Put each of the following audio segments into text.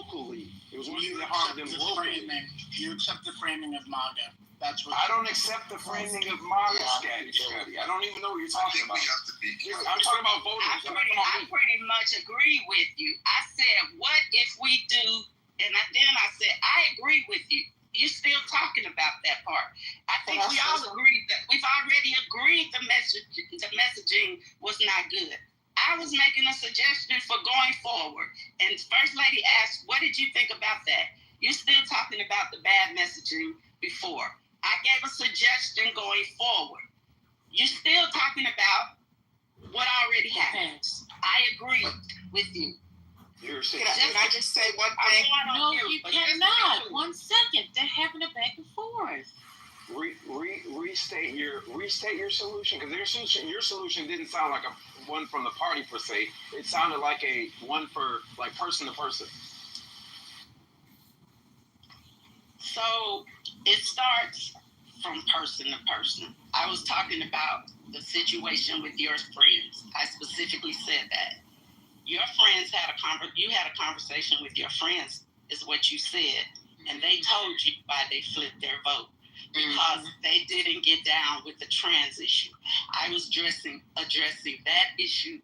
locally. It was one thing that harmed them locally. You accept the framing of MAGA. That's what I don't accept the framing of MAGA, Scotty. I don't even know what you're talking about. I'm talking about voters. I pretty much agree with you. I said, what if we do, and then I said, I agree with you. You're still talking about that part. I think we all agreed that we've already agreed the messaging was not good. I was making a suggestion for going forward, and First Lady asked, what did you think about that? You're still talking about the bad messaging before. I gave a suggestion going forward. You're still talking about what already happened. I agree with you. Can I just say one thing? No, you cannot. 1 second. They're having a back and forth. Restate your solution, because your solution didn't sound like a one from the party per se. It sounded like a one for like person to person. So it starts from person to person. I was talking about the situation with your friends. I specifically said that your friends you had a conversation with your friends, is what you said, and they told you why they flipped their vote. Because they didn't get down with the trans issue. I was addressing that issue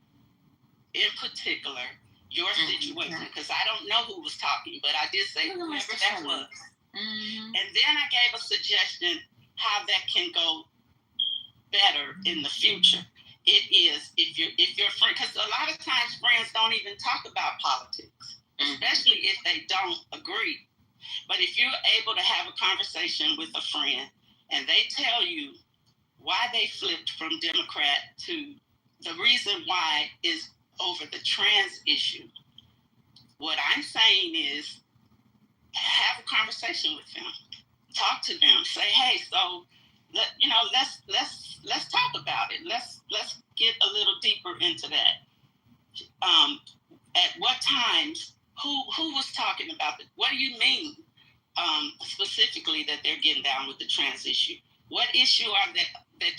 in particular, your situation, because I don't know who was talking, but I did say whoever that was. And then I gave a suggestion how that can go better in the future. It is if your friend, because a lot of times friends don't even talk about politics, especially if they don't agree. But if you're able to have a conversation with a friend and they tell you why they flipped from Democrat to the reason why is over the trans issue, what I'm saying is have a conversation with them, talk to them, say, hey, so let's talk about it. Let's get a little deeper into that. At what times? Who was talking about it? What do you mean specifically that they're getting down with the trans issue? What issue are that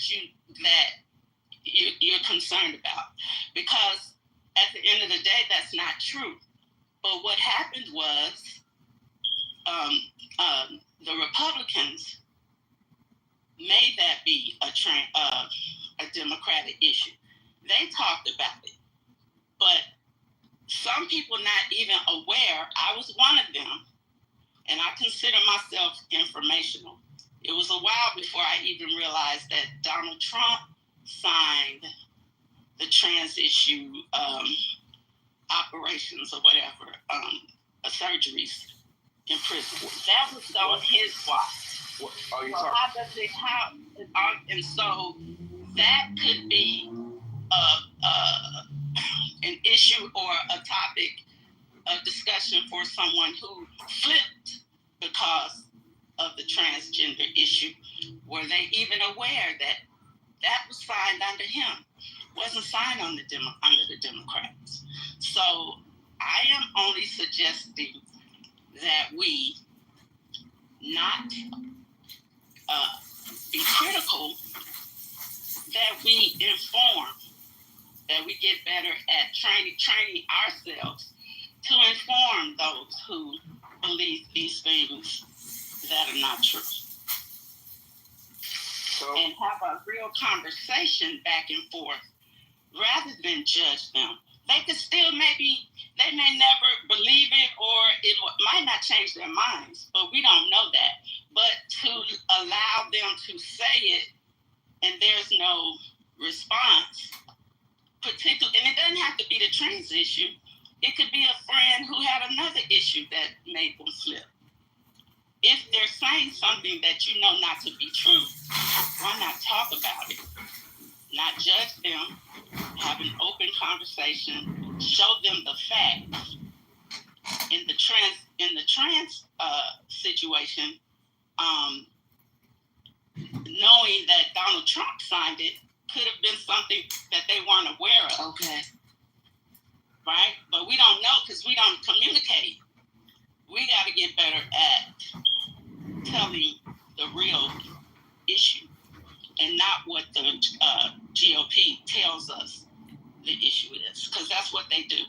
you're concerned about? Because at the end of the day, that's not true. But what happened was the Republicans made that be a Democratic issue. They talked about it, but some people not even aware. I was one of them, and I consider myself informational. It was a while before I even realized that Donald Trump signed the trans issue operations or whatever, surgeries in prison. That was on his watch. What are you talking? And so that could be an issue or a topic of discussion for someone who flipped because of the transgender issue. Were they even aware that was signed under him? Wasn't signed under the Democrats. So I am only suggesting that we not be critical, that we inform, that we get better at training ourselves to inform those who believe these things that are not true. And have a real conversation back and forth rather than judge them. They could still they may never believe it, or it might not change their minds, but we don't know that. But to allow them to say it and there's no response, and it doesn't have to be the trans issue. It could be a friend who had another issue that made them flip. If they're saying something that you know not to be true, why not talk about it? Not judge them, have an open conversation, show them the facts. In the trans situation, knowing that Donald Trump signed it could have been something that they weren't aware of. Okay. Right? But we don't know because we don't communicate. We got to get better at telling the real issue and not what the GOP tells us the issue is, because that's what they do.